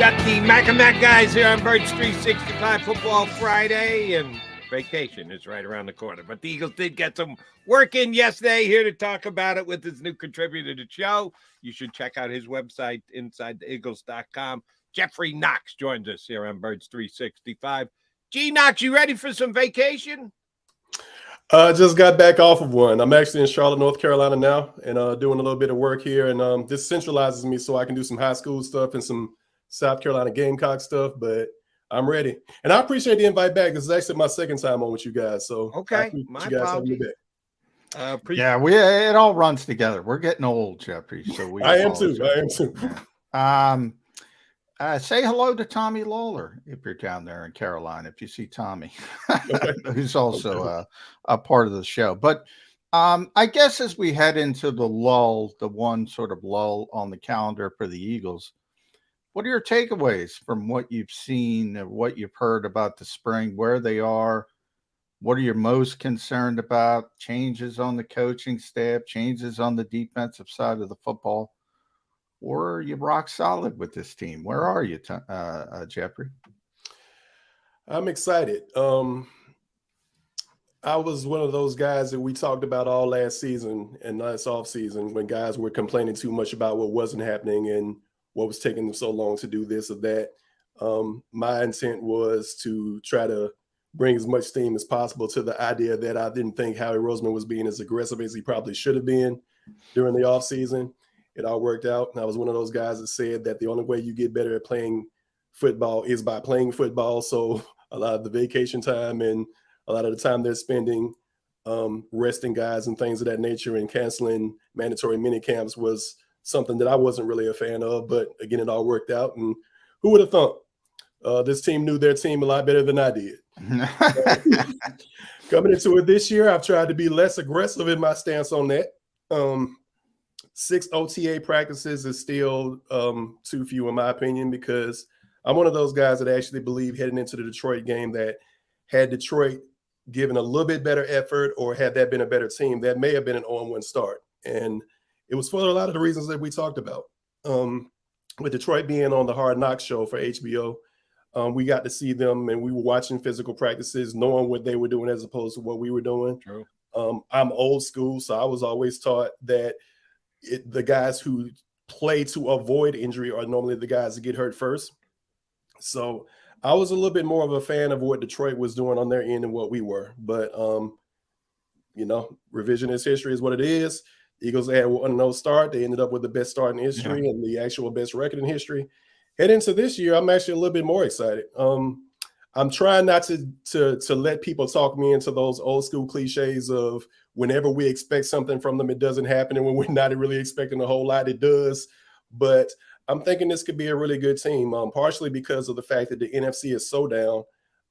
Got the Mac and Mac guys here on Birds 365 Football Friday, and vacation is right around the corner. But the Eagles did get some work in yesterday. Here to talk about it with his new contributor to the show. You should check out his website, InsideTheEagles.com. Geoffrey Knox joins us here on Birds 365. Knox, you ready for some vacation? Just got back off of one. I'm actually in Charlotte, North Carolina now, and doing a little bit of work here. And this centralizes me so I can do some high school stuff and some South Carolina Gamecock stuff. But I'm ready, and I appreciate the invite back. This is actually my second time on with you guys. So okay, my apologies. It all runs together. We're getting old, Geoffrey. So I am too. Say hello to Tommy Lawler if you're down there in Carolina. If you see Tommy, who's also a part of the show. But I guess as we head into the lull, the one sort of lull on the calendar for the Eagles, what are your takeaways from what you've seen, what you've heard about the spring, where they are? What are you most concerned about? Changes on the coaching staff, changes on the defensive side of the football? Or are you rock solid with this team? Where are you, Geoffrey? I'm excited. I was one of those guys that we talked about all last season and last offseason when guys were complaining too much about what wasn't happening and what was taking them so long to do this or that. My intent was to try to bring as much steam as possible to the idea that I didn't think Howie Roseman was being as aggressive as he probably should have been during the offseason. It all worked out. And I was one of those guys that said that the only way you get better at playing football is by playing football. So a lot of the vacation time and a lot of the time they're spending resting guys and things of that nature and canceling mandatory mini camps was something that I wasn't really a fan of. But again, it all worked out. And who would have thought this team knew their team a lot better than I did. Coming into it this year, I've tried to be less aggressive in my stance on that. 6 OTA practices is still too few in my opinion, because I'm one of those guys that actually believe heading into the Detroit game that had Detroit given a little bit better effort or had that been a better team, that may have been an 0-1 start. And it was for a lot of the reasons that we talked about. With Detroit being on the Hard Knocks show for HBO, we got to see them and we were watching physical practices, knowing what they were doing as opposed to what we were doing. True. I'm old school, so I was always taught that the guys who play to avoid injury are normally the guys that get hurt first. So I was a little bit more of a fan of what Detroit was doing on their end than what we were. But, revisionist history is what it is. The Eagles had 1-0 start. They ended up with the best start in history and the actual best record in history. Heading into this year, I'm actually a little bit more excited. I'm trying not to let people talk me into those old school cliches of whenever we expect something from them, it doesn't happen. And when we're not really expecting a whole lot, it does. But I'm thinking this could be a really good team, partially because of the fact that the NFC is so down.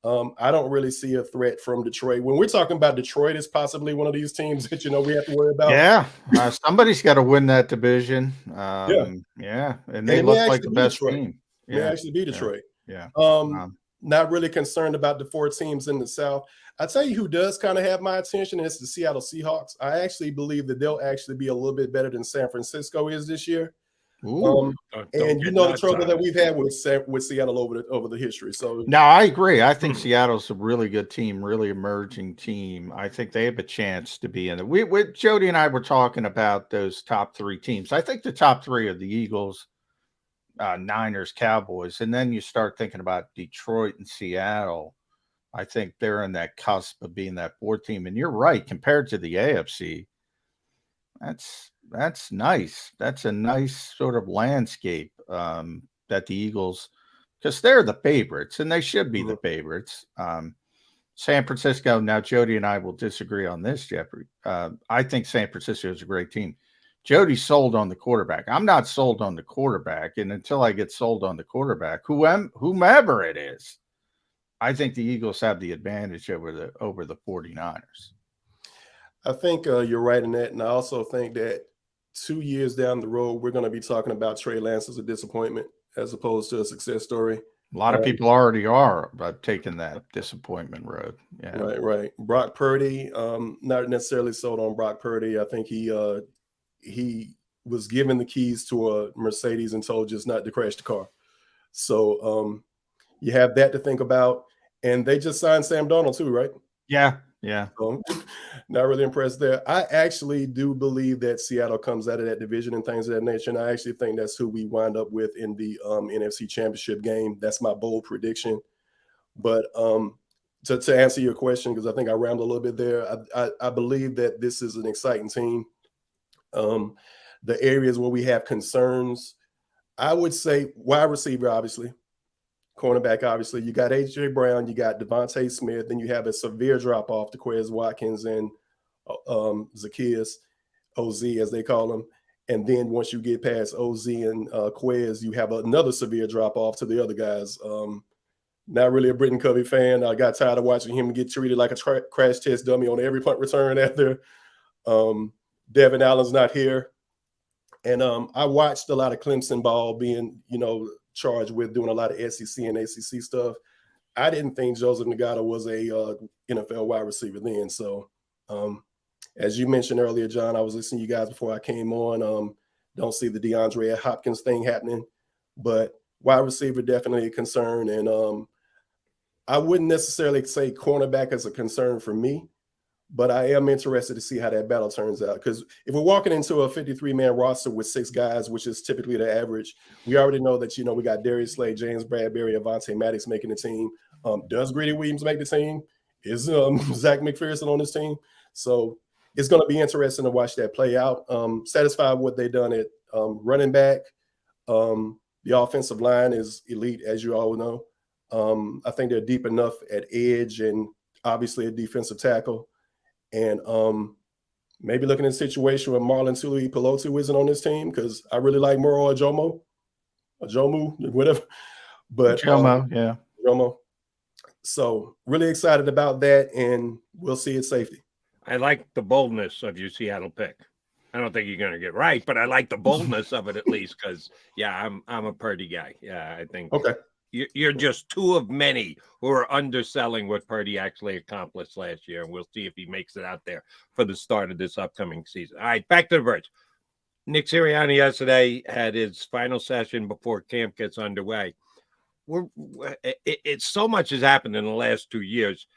I don't really see a threat from Detroit. When we're talking about Detroit as possibly one of these teams that, we have to worry about. Yeah, somebody's got to win that division. And they look like the best team. It may actually be Detroit. Yeah. Not really concerned about the 4 teams in the South. I tell you who does kind of have my attention is the Seattle Seahawks. I actually believe that they'll actually be a little bit better than San Francisco is this year. And the trouble that we've had with Seattle over the history. So no, I agree. I think Seattle's a really good team, really emerging team. I think they have a chance to be in it. Jody and I were talking about those top 3 teams. I think the top 3 are the Eagles, Niners, Cowboys, and then you start thinking about Detroit and Seattle. I think they're in that cusp of being that 4th team. And you're right, compared to the AFC, that's nice. That's a nice sort of landscape that the Eagles, because they're the favorites, and they should be the favorites. San Francisco, now Jody and I will disagree on this, Geoffrey. I think San Francisco is a great team. Jody's sold on the quarterback. I'm not sold on the quarterback, and until I get sold on the quarterback, whomever it is, I think the Eagles have the advantage over the 49ers. I think you're right in that, and I also think that 2 years down the road, we're going to be talking about Trey Lance as a disappointment as opposed to a success story. A lot of people already are about taking that disappointment road. Yeah. Right. Brock Purdy, not necessarily sold on Brock Purdy. I think he was given the keys to a Mercedes and told just not to crash the car. So you have that to think about. And they just signed Sam Darnold too, right? Yeah. Not really impressed there. I actually do believe that Seattle comes out of that division and things of that nature. And I actually think that's who we wind up with in the NFC Championship game. That's my bold prediction. But to answer your question, because I think I rambled a little bit there, I believe that this is an exciting team. The areas where we have concerns, I would say wide receiver, obviously. Cornerback, obviously. You got A.J. Brown, you got Devontae Smith, then you have a severe drop-off to Quez Watkins and Zacchaeus, OZ, as they call him. And then once you get past OZ and Quez, you have another severe drop-off to the other guys. Not really a Britton Covey fan. I got tired of watching him get treated like a crash test dummy on every punt return after. Devin Allen's not here. And I watched a lot of Clemson ball being, charged with doing a lot of SEC and ACC stuff. I didn't think Joseph Nagata was a NFL wide receiver then. So as you mentioned earlier, John, I was listening to you guys before I came on. Don't see the DeAndre Hopkins thing happening, but wide receiver definitely a concern. And I wouldn't necessarily say cornerback is a concern for me, but I am interested to see how that battle turns out. Because if we're walking into a 53-man roster with 6 guys, which is typically the average, we already know that, we got Darius Slay, James Bradbury, Avonte Maddox making the team. Does Greedy Williams make the team? Is Zach McPherson on this team? So it's going to be interesting to watch that play out. Satisfied with what they've done at running back. The offensive line is elite, as you all know. I think they're deep enough at edge and obviously a defensive tackle. And maybe looking at a situation where Marlon Tui Pelotu isn't on this team, because I really like Moro Ajomo, whatever. But Jomo. So really excited about that, and we'll see at safety. I like the boldness of your Seattle pick. I don't think you're going to get right, but I like the boldness of it at least, because I'm a Purdy guy. Yeah, I think you're just two of many who are underselling what Purdy actually accomplished last year, and we'll see if he makes it out there for the start of this upcoming season. All right, back to the Birds. Nick Sirianni yesterday had his final session before camp gets underway. It's so much has happened in the last 2 years.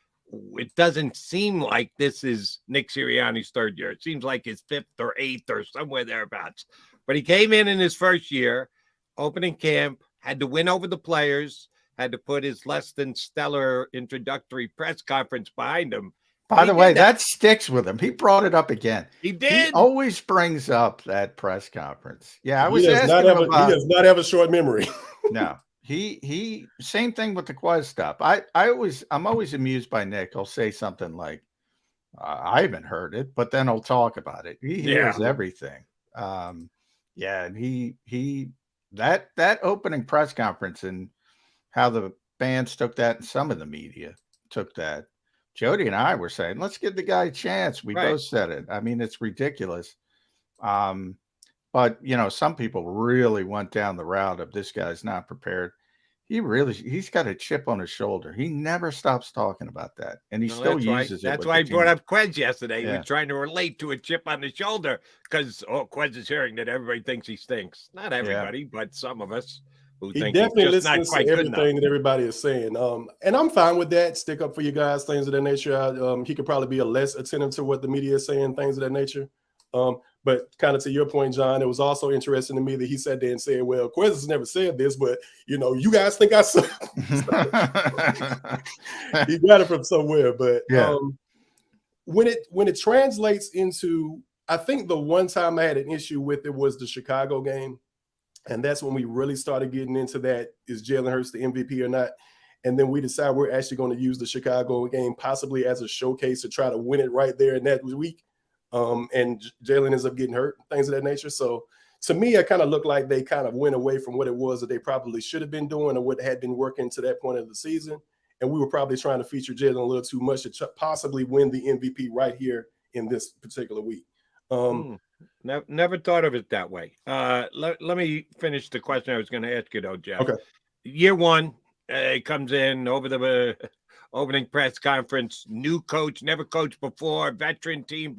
It doesn't seem like this is Nick Sirianni's third year. It seems like his 5th or 8th or somewhere thereabouts. But he came in his first year, opening camp, had to win over the players, had to put his less than stellar introductory press conference behind him. By the way, that sticks with him. He brought it up again. He did. He always brings up that press conference. Yeah, I was asking him about. He does not have a short memory. No, he same thing with the Quez stuff. I'm always amused by Nick. He'll say something like, "I haven't heard it," but then he'll talk about it. He hears everything. And that opening press conference and how the fans took that and some of the media took that. Jody and I were saying, let's give the guy a chance. We both said it. I mean, it's ridiculous. But, some people really went down the route of this guy's not prepared. He's got a chip on his shoulder. He never stops talking about that. And he still uses it. That's why I brought up Quez yesterday. He was trying to relate to a chip on the shoulder because, Quez is hearing that everybody thinks he stinks. Not everybody, but some of us who think he's just not quite good enough. Everything that everybody is saying. And I'm fine with that. Stick up for you guys, things of that nature. He could probably be less attentive to what the media is saying, things of that nature. But kind of to your point, John, it was also interesting to me that he sat there and said, well, Quez has never said this, but, you guys think I said He got it from somewhere. But when it translates into, I think the one time I had an issue with it was the Chicago game. And that's when we really started getting into that, is Jalen Hurts the MVP or not? And then we decided we're actually going to use the Chicago game possibly as a showcase to try to win it right there in that week. And Jalen ends up getting hurt, things of that nature. So to me, it kind of looked like they kind of went away from what it was that they probably should have been doing or what had been working to that point of the season. And we were probably trying to feature Jalen a little too much to possibly win the MVP right here in this particular week. Never thought of it that way. Let me finish the question I was going to ask you, though, Jeff. Okay. Year one, comes in over the opening press conference, new coach, never coached before, veteran team,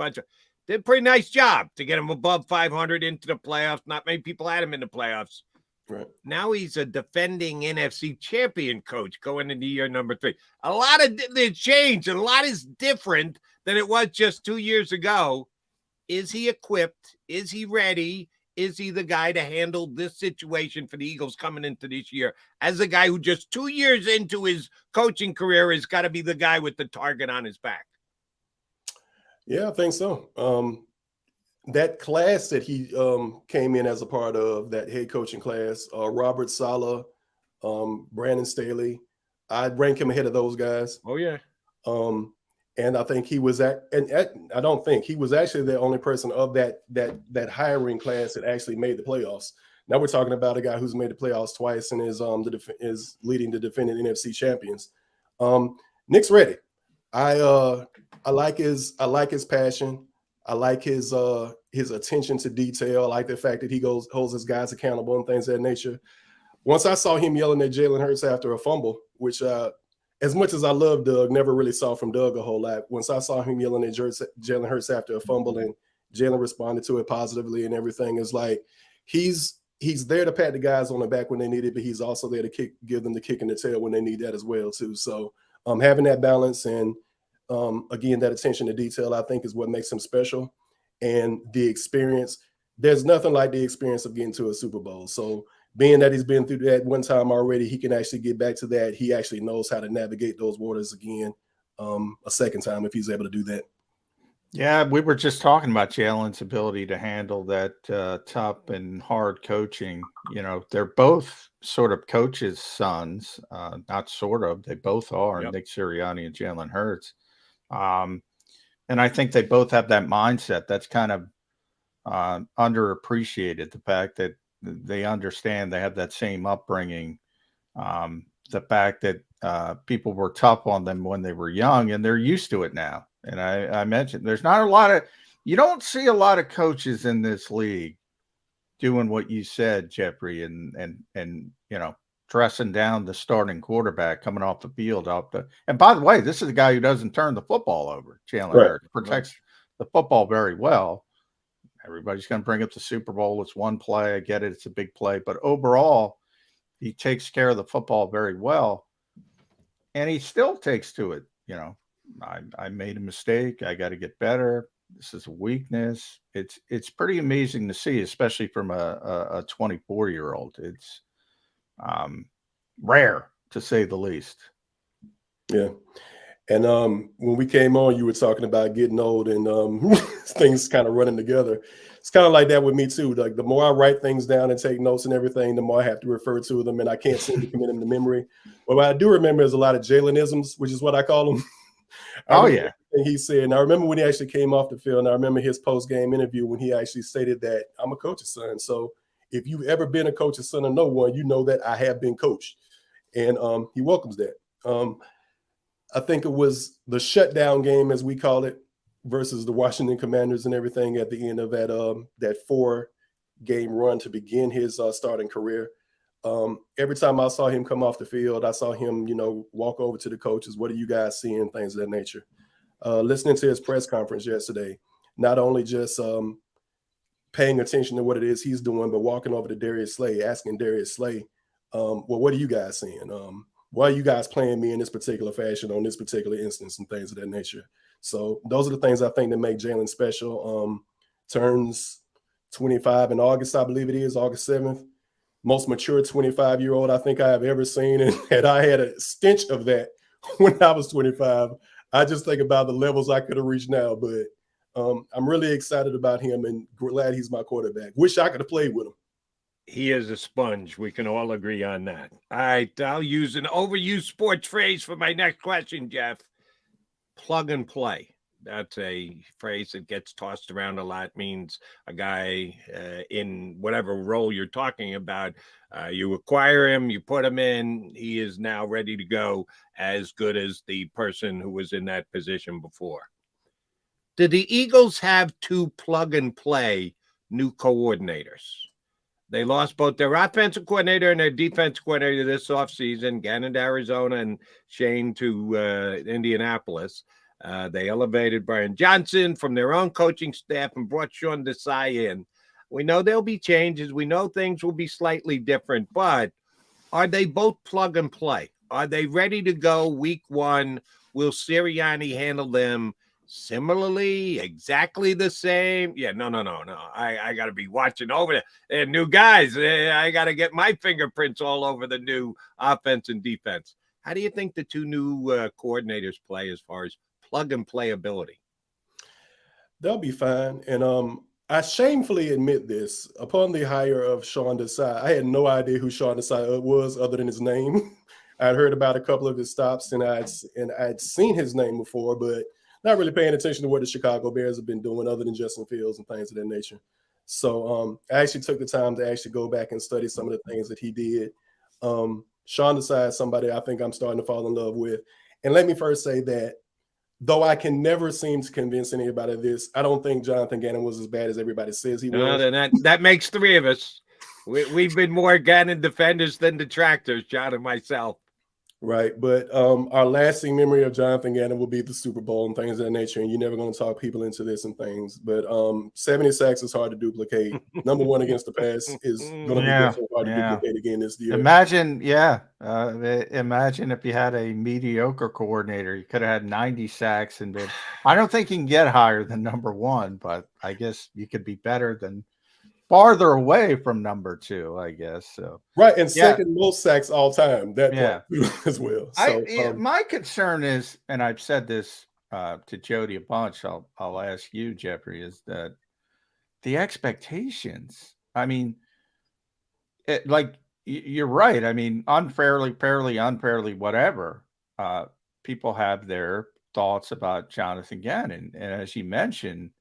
did a pretty nice job to get him above 500 into the playoffs. Not many people had him in the playoffs. Right. Now he's a defending NFC champion coach going into year number 3. A lot of the change, a lot is different than it was just 2 years ago. Is he equipped? Is he ready? Is he the guy to handle this situation for the Eagles coming into this year as a guy who just 2 years into his coaching career has got to be the guy with the target on his back? Yeah, I think so. That class that he came in as a part of, that head coaching class, Robert Saleh, Brandon Staley, I'd rank him ahead of those guys. Oh, yeah. And I think he was I don't think he was actually the only person of that hiring class that actually made the playoffs. Now we're talking about a guy who's made the playoffs twice and is leading the defending NFC champions. Nick's ready. I like his passion. I like his attention to detail. I like the fact that he holds his guys accountable and things of that nature. Once I saw him yelling at Jalen Hurts after a fumble, which as much as I love Doug, never really saw from Doug a whole lot. Once I saw him yelling at Jalen Hurts after a fumble and Jalen responded to it positively and everything, is like he's there to pat the guys on the back when they need it, but he's also there to give them the kick in the tail when they need that as well too. So having that balance and again, that attention to detail, I think, is what makes him special. And the experience, there's nothing like the experience of getting to a Super Bowl. So being that he's been through that one time already, he can actually get back to that. He actually knows how to navigate those waters again a second time if he's able to do that. Yeah, we were just talking about Jalen's ability to handle that tough and hard coaching. You know, they're both sort of coaches' sons, not sort of. They both are, Yep. Nick Sirianni and Jalen Hurts. And I think they both have that mindset that's kind of underappreciated, the fact that they understand they have that same upbringing, the fact that people were tough on them when they were young and they're used to it now. And I mentioned there's not a lot of, you don't see a lot of coaches in this league doing what you said, Geoffrey, and you know, dressing down the starting quarterback coming off the field. And by the way, this is a guy who doesn't turn the football over. Jalen Hurts protects the football very well. Everybody's going to bring up the Super Bowl. It's one play. I get it. It's a big play. But overall, he takes care of the football very well. And he still takes to it. You know, I made a mistake. I got to get better. This is a weakness. It's pretty amazing to see, especially from a 24-year-old. It's rare, to say the least. Yeah. And when we came on, you were talking about getting old and things kind of running together. It's kind of like that with me too. Like the more I write things down and take notes and everything, the more I have to refer to them, and I can't seem to commit them to memory. But what I do remember is a lot of Jalenisms, which is what I call them. Oh yeah. And he said, and I remember when he actually came off the field, and I remember his post-game interview when he actually stated that I'm a coach's son. So if you've ever been a coach's son of no one, you know that I have been coached. And he welcomes that. I think it was the shutdown game, as we call it, versus the Washington Commanders and everything at the end of that 4-game run to begin his starting career. Every time I saw him come off the field, I saw him, you know, walk over to the coaches. What are you guys seeing? Things of that nature. Listening to his press conference yesterday, not only just paying attention to what it is he's doing, but walking over to Darius Slay, asking Darius Slay, well, what are you guys seeing? Why are you guys playing me in this particular fashion on this particular instance and things of that nature? So those are the things I think that make Jalen special. Turns 25 in August, I believe it is, August 7th. Most mature 25-year-old I think I have ever seen. And I had a stench of that when I was 25. I just think about the levels I could have reached now. But I'm really excited about him and glad he's my quarterback. Wish I could have played with him. He is a sponge. We can all agree on that. All right, I'll use an overused sports phrase for my next question, Jeff. Plug and play. That's a phrase that gets tossed around a lot. Means a guy in whatever role you're talking about, you acquire him, you put him in, he is now ready to go, as good as the person who was in that position before. Did the Eagles have two plug and play new coordinators? They lost both their offensive coordinator and their defensive coordinator this offseason, Gannon to Arizona and Shane to Indianapolis. They elevated Brian Johnson from their own coaching staff and brought Sean Desai in. We know there'll be changes. We know things will be slightly different, but are they both plug and play? Are they ready to go week one? Will Sirianni handle them similarly, exactly the same? Yeah, no. I got to be watching over there. And new guys, I got to get my fingerprints all over the new offense and defense. How do you think the two new coordinators play as far as plug and play ability? They'll be fine. And I shamefully admit this. Upon the hire of Sean Desai, I had no idea who Sean Desai was other than his name. I'd heard about a couple of his stops, and I'd seen his name before, but not really paying attention to what the Chicago Bears have been doing other than Justin Fields and things of that nature. So I actually took the time to actually go back and study some of the things that he did. Sean Desai is somebody I think I'm starting to fall in love with. And let me first say that though I can never seem to convince anybody of this, I don't think Jonathan Gannon was as bad as everybody says he was. No, then that makes three of us. We've been more Gannon defenders than detractors, John and myself. Right. But our lasting memory of Jonathan Gannon will be the Super Bowl and things of that nature. And you're never going to talk people into this and things. But 70 sacks is hard to duplicate. Number one against the pass is going to be hard to duplicate again this year. Imagine if you had a mediocre coordinator, you could have had 90 sacks. And been, I don't think you can get higher than number one, but I guess you could be better than farther away from number two, I guess. So right, and second most sacks all time. That as well. So my concern is, and I've said this to Jody a bunch. I'll ask you, Geoffrey, is that the expectations. I mean, you're right. I mean, unfairly, fairly, unfairly, whatever. People have their thoughts about Jonathan Gannon, and as you mentioned,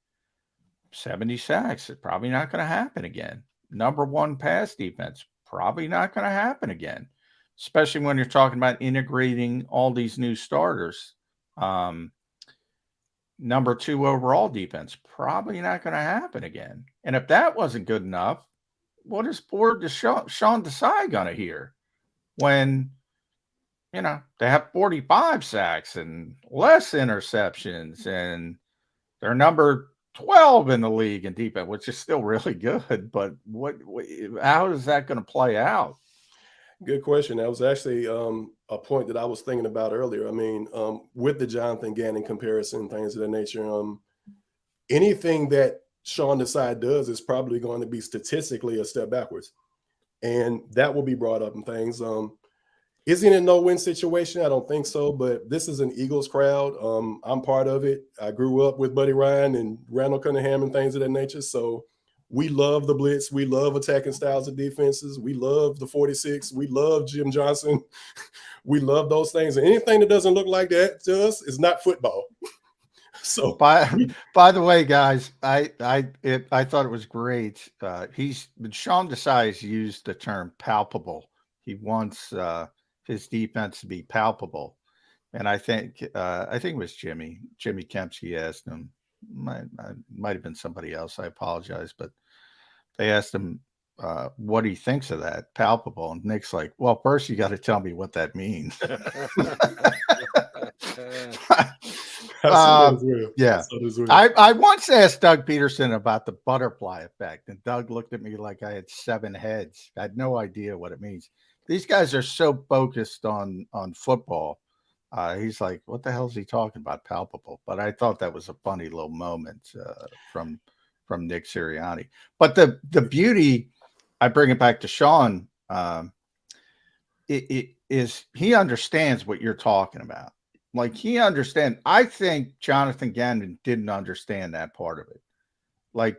70 sacks is probably not going to happen again. Number one pass defense, probably not going to happen again, especially when you're talking about integrating all these new starters. Number two overall defense, probably not going to happen again. And if that wasn't good enough, what is Sean Desai going to hear when, they have 45 sacks and less interceptions and they're number 12 in the league in defense, which is still really good. But how is that going to play out? Good question. That was actually a point that I was thinking about earlier. I mean, with the Jonathan Gannon comparison, things of that nature, anything that Sean Desai does is probably going to be statistically a step backwards. And that will be brought up in things. Is he in a no-win situation? I don't think so, but this is an Eagles crowd. I'm part of it. I grew up with Buddy Ryan and Randall Cunningham and things of that nature. So we love the blitz. We love attacking styles of defenses. We love the 46. We love Jim Johnson. We love those things. And anything that doesn't look like that to us is not football. So by the way, guys, I thought it was great. Sean Desai has used the term palpable. He wants his defense to be palpable. And I think it was Jimmy Kempsky asked him, might have been somebody else. I apologize, but they asked him what he thinks of that, palpable. And Nick's like, well, first you got to tell me what that means. Yeah. I once asked Doug Peterson about the butterfly effect, and Doug looked at me like I had 7 heads. I had no idea what it means. These guys are so focused on football. He's like, what the hell is he talking about, palpable? But I thought that was a funny little moment from Nick Sirianni. But the beauty, I bring it back to Sean, it is he understands what you're talking about. Like, he understands. I think Jonathan Gannon didn't understand that part of it. Like,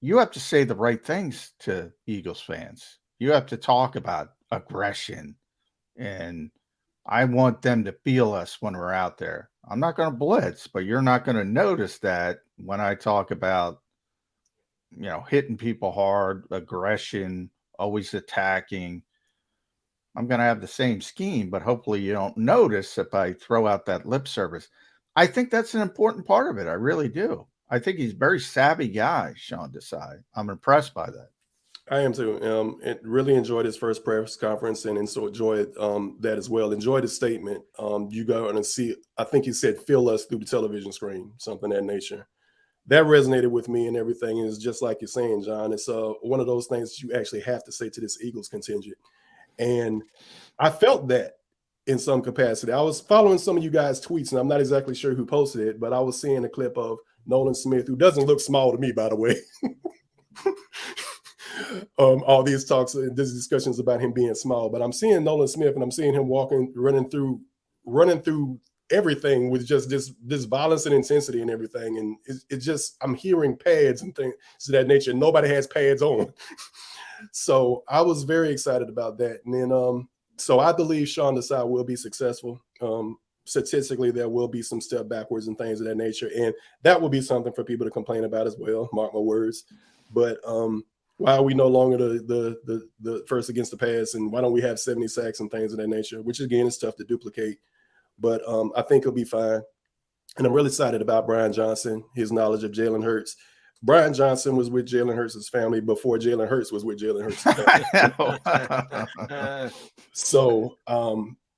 you have to say the right things to Eagles fans. You have to talk about aggression, and I want them to feel us when we're out there. I'm not going to blitz, but you're not going to notice that when I talk about, hitting people hard, aggression, always attacking. I'm going to have the same scheme, but hopefully you don't notice if I throw out that lip service. I think that's an important part of it. I really do. I think he's a very savvy guy, Sean Desai. I'm impressed by that. I am too. Really enjoyed his first press conference and so enjoyed that as well. Enjoyed his statement. You go and see, I think he said, feel us through the television screen, something of that nature. that resonated with me and everything. And it's just like you're saying, John. It's one of those things that you actually have to say to this Eagles contingent. And I felt that in some capacity. I was following some of you guys' tweets, and I'm not exactly sure who posted it, but I was seeing a clip of Nolan Smith, who doesn't look small to me, by the way. All these talks and these discussions about him being small, but I'm seeing Nolan Smith and I'm seeing him running through everything with just this violence and intensity and everything. And it's just, I'm hearing pads and things of that nature. Nobody has pads on. So I was very excited about that. And then, so I believe Sean Desai will be successful. Statistically, there will be some step backwards and things of that nature. And that will be something for people to complain about as well. Mark my words. But why are we no longer the first against the pass? And why don't we have 70 sacks and things of that nature, which again is tough to duplicate. But I think he'll be fine. And I'm really excited about Brian Johnson, his knowledge of Jalen Hurts. Brian Johnson was with Jalen Hurts' family before Jalen Hurts was with Jalen Hurts' family. So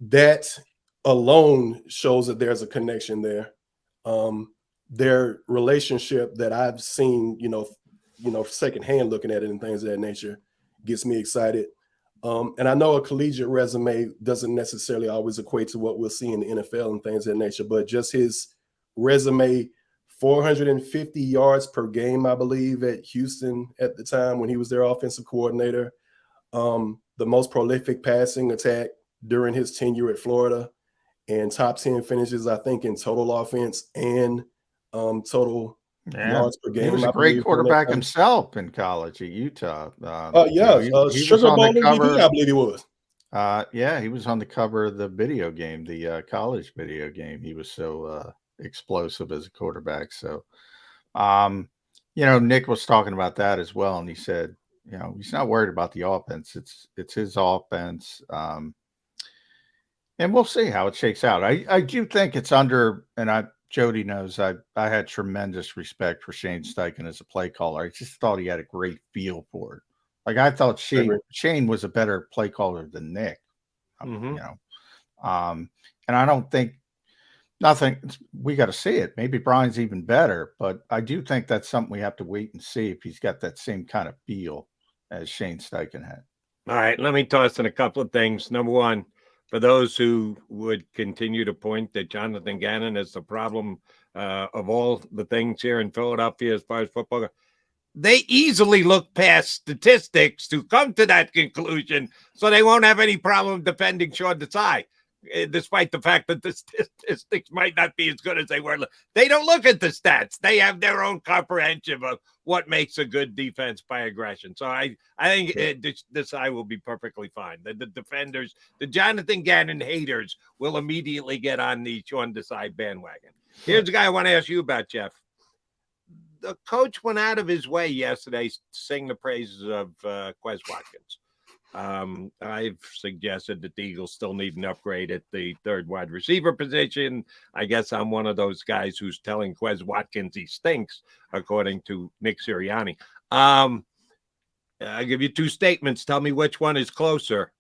that alone shows that there's a connection there. Their relationship that I've seen, secondhand looking at it and things of that nature gets me excited. And I know a collegiate resume doesn't necessarily always equate to what we'll see in the NFL and things of that nature, but just his resume, 450 yards per game, I believe, at Houston at the time when he was their offensive coordinator. The most prolific passing attack during his tenure at Florida, and top 10 finishes, I think, in total offense and total yards per game. He was a great quarterback himself in college at Utah. Sugar Bowl MVP, I believe he was. He was on the cover of the video game, the college video game. He was so explosive as a quarterback. So, Nick was talking about that as well, and he said, he's not worried about the offense. It's his offense. And we'll see how it shakes out. I do think it's under, and Jody knows I had tremendous respect for Shane Steichen as a play caller. I just thought he had a great feel for it. Like, I thought Shane was a better play caller than Nick. And I don't think we got to see it. Maybe Brian's even better, but I do think that's something we have to wait and see if he's got that same kind of feel as Shane Steichen had. All right, let me toss in a couple of things. Number one, for those who would continue to point that Jonathan Gannon is the problem of all the things here in Philadelphia as far as football, they easily look past statistics to come to that conclusion, so they won't have any problem defending Sean Desai, despite the fact that the statistics might not be as good as they were. They don't look at the stats. They have their own comprehension of what makes a good defense by aggression. So I think Desai will be perfectly fine. The defenders, the Jonathan Gannon haters, will immediately get on the Sean Desai bandwagon. Here's a guy I want to ask you about, Jeff. The coach went out of his way yesterday to sing the praises of Quez Watkins. I've suggested that the Eagles still need an upgrade at the third wide receiver position. I guess I'm one of those guys who's telling Quez Watkins he stinks, according to Nick Sirianni. I'll give you two statements. Tell me which one is closer.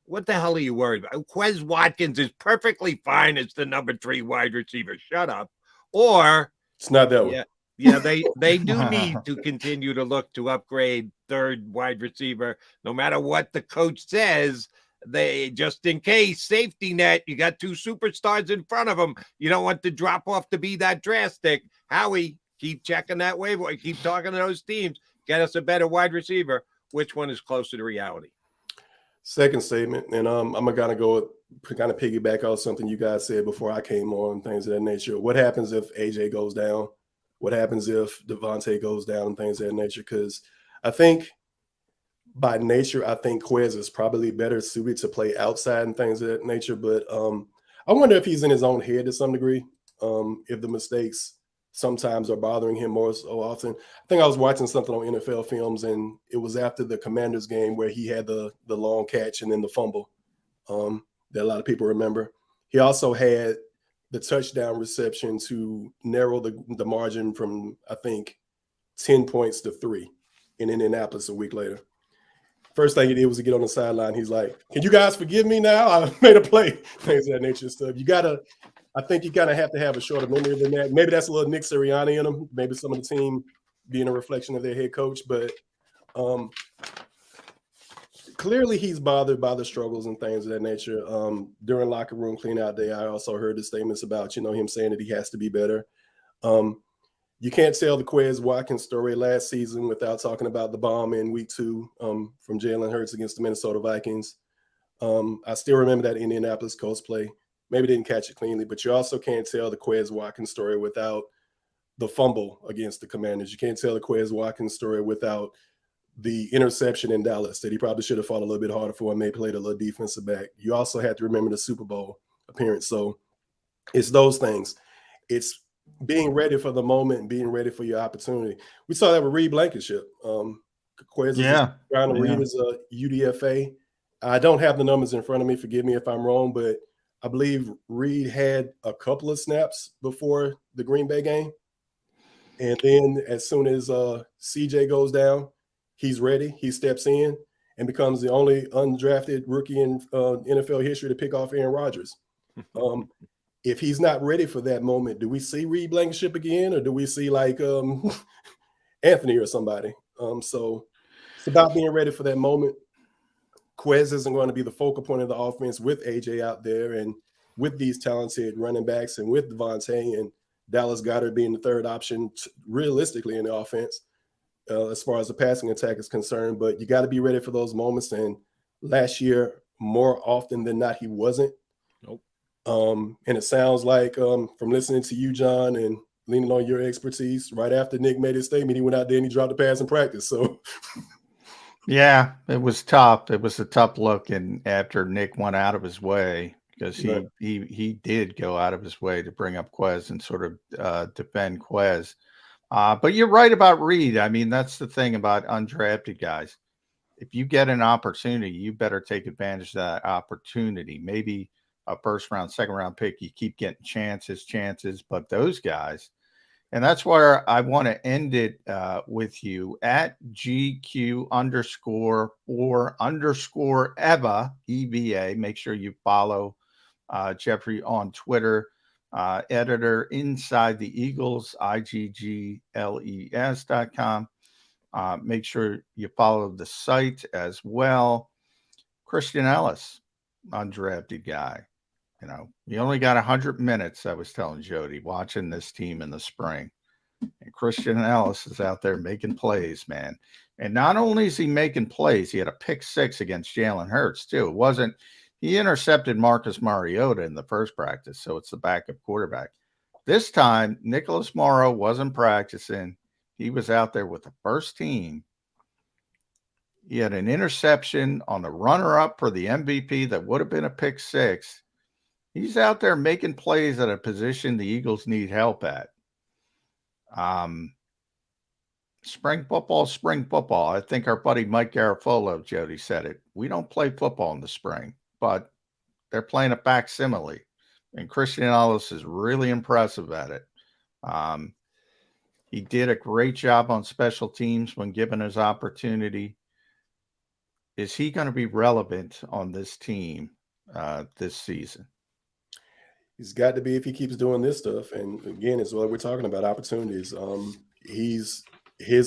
What the hell are you worried about? Quez Watkins is perfectly fine as the number 3 wide receiver. Shut up. Or it's not that one. Yeah, they do need to continue to look to upgrade third wide receiver, no matter what the coach says. They, just in case, safety net, you got 2 superstars in front of them. You don't want the drop off to be that drastic. Howie, keep checking that waiver. Keep talking to those teams. Get us a better wide receiver. Which one is closer to reality? Second statement, and I'm gonna go kind of piggyback off something you guys said before I came on, things of that nature. What happens if AJ goes down? What happens if Devontae goes down and things of that nature? Because I think by nature, I think Quez is probably better suited to play outside and things of that nature. But I wonder if he's in his own head to some degree, if the mistakes sometimes are bothering him more so often. I think I was watching something on NFL Films, and it was after the Commanders game where he had the long catch and then the fumble that a lot of people remember. He also had the touchdown reception to narrow the margin from, I think, 10 points to 3 in Indianapolis a week later. First thing he did was to get on the sideline. He's like, "Can you guys forgive me now? I made a play." Things of that nature stuff. I think you kind of have to have a shorter memory than that. Maybe that's a little Nick Sirianni in him. Maybe some of the team being a reflection of their head coach, but clearly he's bothered by the struggles and things of that nature. During locker room cleanout day, I also heard the statements about, him saying that he has to be better. You can't tell the Quez Watkins story last season without talking about the bomb in week 2 from Jalen Hurts against the Minnesota Vikings. I still remember that Indianapolis Colts play. Maybe didn't catch it cleanly, but you also can't tell the Quez Watkins story without the fumble against the Commanders. You can't tell the Quez Watkins story without the interception in Dallas that he probably should have fought a little bit harder for and maybe played a little defensive back. You also have to remember the Super Bowl appearance. So it's those things. It's being ready for the moment and being ready for your opportunity. We saw that with Reed Blankenship. Quez is trying to read as a UDFA. I don't have the numbers in front of me. Forgive me if I'm wrong, but I believe Reed had a couple of snaps before the Green Bay game. And then as soon as CJ goes down, he's ready. He steps in and becomes the only undrafted rookie in NFL history to pick off Aaron Rodgers. If he's not ready for that moment, do we see Reed Blankenship again, or do we see like Anthony or somebody? So it's about being ready for that moment. Quez isn't going to be the focal point of the offense with AJ out there and with these talented running backs and with Devontae and Dallas Goedert being the third option realistically in the offense as far as the passing attack is concerned. But you got to be ready for those moments. And last year, more often than not, he wasn't. Nope. And it sounds like from listening to you, John, and leaning on your expertise, right after Nick made his statement, he went out there and he dropped the pass in practice. So yeah, it was tough. It was a tough look. And after Nick went out of his way, because he did go out of his way to bring up Quez and sort of defend Quez. But you're right about Reed. I mean, that's the thing about undrafted guys. If you get an opportunity, you better take advantage of that opportunity. Maybe a first round, second round pick, you keep getting chances. But those guys, and that's where I want to end it with you at GQ_4_EVA, EVA. Make sure you follow Geoffrey on Twitter. Editor Inside the Eagles, IGGLES.com. Make sure you follow the site as well. Christian Ellis, undrafted guy. He only got 100 minutes, I was telling Jody, watching this team in the spring. And Christian Ellis is out there making plays, man. And not only is he making plays, he had a pick 6 against Jalen Hurts, too. He intercepted Marcus Mariota in the first practice, so it's the backup quarterback. This time, Nicholas Morrow wasn't practicing. He was out there with the first team. He had an interception on the runner-up for the MVP that would have been a pick 6. He's out there making plays at a position the Eagles need help at. Spring football. I think our buddy Mike Garafolo, Jody, said it. We don't play football in the spring, but they're playing a facsimile. And Christian Ellis is really impressive at it. He did a great job on special teams when given his opportunity. Is he going to be relevant on this team this season? He's got to be if he keeps doing this stuff. And again, it's what we're talking about, opportunities. His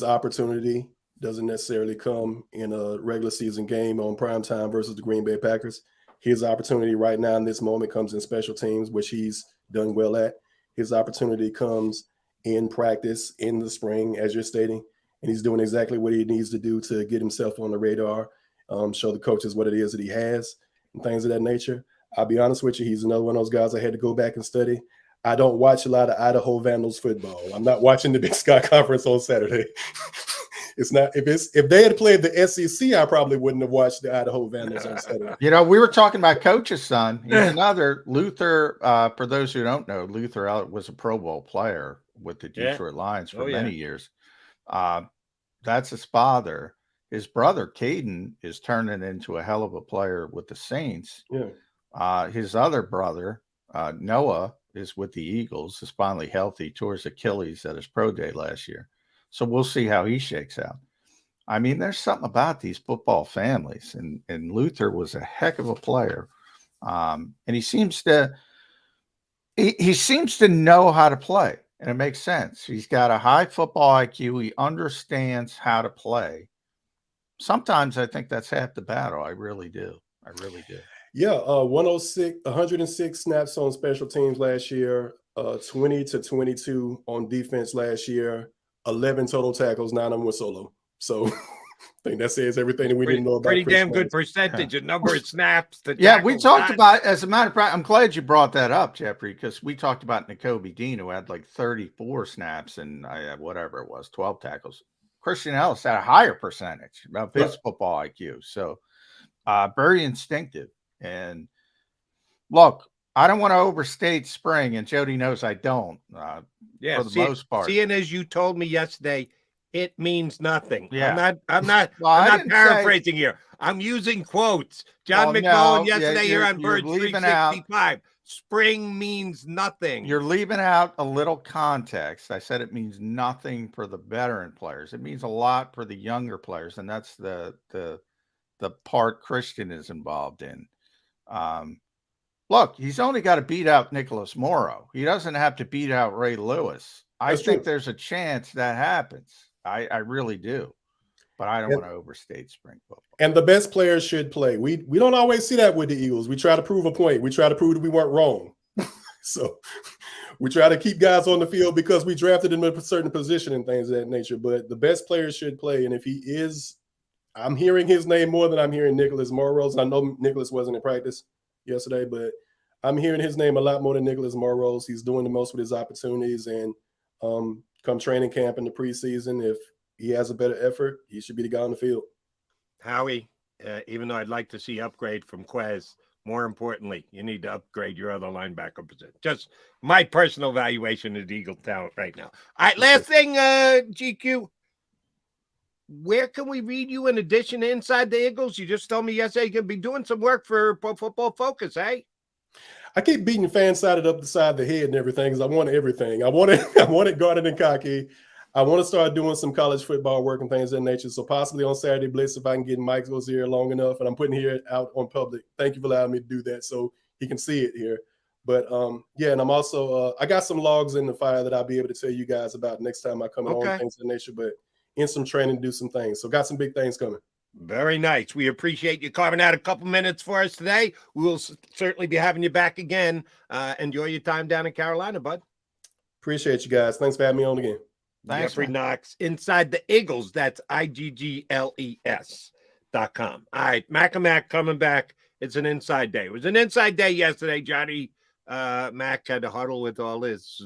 opportunity doesn't necessarily come in a regular season game on primetime versus the Green Bay Packers. His opportunity right now in this moment comes in special teams, which he's done well at. His opportunity comes in practice in the spring, as you're stating, and he's doing exactly what he needs to do to get himself on the radar, show the coaches what it is that he has and things of that nature. I'll be honest with you, he's another one of those guys I had to go back and study. I don't watch a lot of Idaho Vandals football. I'm not watching the Big Sky Conference on Saturday. It's not if they had played the SEC, I probably wouldn't have watched the Idaho Vandals on Saturday. We were talking about coach's son. He's another Luther. For those who don't know, Luther was a Pro Bowl player with the Detroit Lions for many years. That's his father. His brother, Caden, is turning into a hell of a player with the Saints. Yeah. His other brother, Noah, is with the Eagles, is finally healthy, tore his Achilles at his pro day last year. So we'll see how he shakes out. I mean, there's something about these football families, and Luther was a heck of a player. And he seems to, He seems to know how to play, and it makes sense. He's got a high football IQ. He understands how to play. Sometimes I think that's half the battle. I really do. I really do. Yeah, 106 snaps on special teams last year, 20 to 22 on defense last year, 11 total tackles, 9 of them were solo. So I think that says everything that we didn't know about. Pretty damn good percentage, a number of snaps. We talked about, as a matter of fact, I'm glad you brought that up, Geoffrey, because we talked about Nakobe Dean, who had like 34 snaps and whatever it was, 12 tackles. Christian Ellis had a higher percentage of his football IQ. So very instinctive. And look, I don't want to overstate spring, and Jody knows I don't. For the most part. Seeing as you told me yesterday, it means nothing. Yeah. I'm not paraphrasing here. I'm using quotes. John McMullen yesterday here on Birds 365. Spring means nothing. You're leaving out a little context. I said it means nothing for the veteran players. It means a lot for the younger players, and that's the part Christian is involved in. Look, he's only got to beat out Nicholas Morrow. He doesn't have to beat out Ray Lewis. I think there's a chance that happens. I really do, but I don't want to overstate spring football. And the best players should play. We don't always see that with the Eagles. We try to prove a point. We try to prove that we weren't wrong. So we try to keep guys on the field because we drafted him in a certain position and things of that nature. But the best players should play. And if he is, I'm hearing his name more than I'm hearing Nicholas Morrow's. I know Nicholas wasn't in practice yesterday, but I'm hearing his name a lot more than Nicholas Morrow's. He's doing the most with his opportunities. And come training camp in the preseason, if he has a better effort, he should be the guy on the field. Howie, even though I'd like to see upgrade from Quez, more importantly, you need to upgrade your other linebacker position. Just my personal evaluation of the Eagle talent right now. All right, last thing, GQ. Where can we read you in addition to Inside the Eagles? You just told me yesterday you're going to be doing some work for Pro Football Focus, eh? I keep beating fan-sided up the side of the head and everything because I want everything. I want it guarded and cocky. I want to start doing some college football work and things of that nature. So possibly on Saturday Blitz, if I can get Mike's ear long enough, and I'm putting here out on public. Thank you for allowing me to do that so he can see it here. But and I'm also I got some logs in the fire that I'll be able to tell you guys about next time I come on, things of that nature. But in some training, do some things. So got some big things coming. Very nice. We appreciate you carving out a couple minutes for us today. We will certainly be having you back again. Enjoy your time down in Carolina, bud. Appreciate you guys. Thanks for having me on again. Thanks, Geoffrey Knox, Inside the Eagles. That's IGGLES.com. All right, Mac coming back. It's an inside day. It was an inside day yesterday. Johnny Mac had to huddle with all his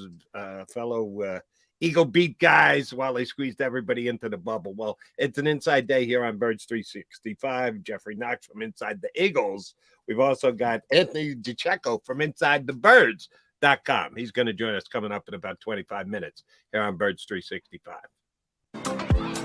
fellow Eagle beat guys while they squeezed everybody into the bubble. Well, it's an inside day here on Birds 365. Geoffrey Knox from Inside the Eagles. We've also got Anthony DiCecco from InsideTheBirds.com. He's going to join us coming up in about 25 minutes here on Birds 365.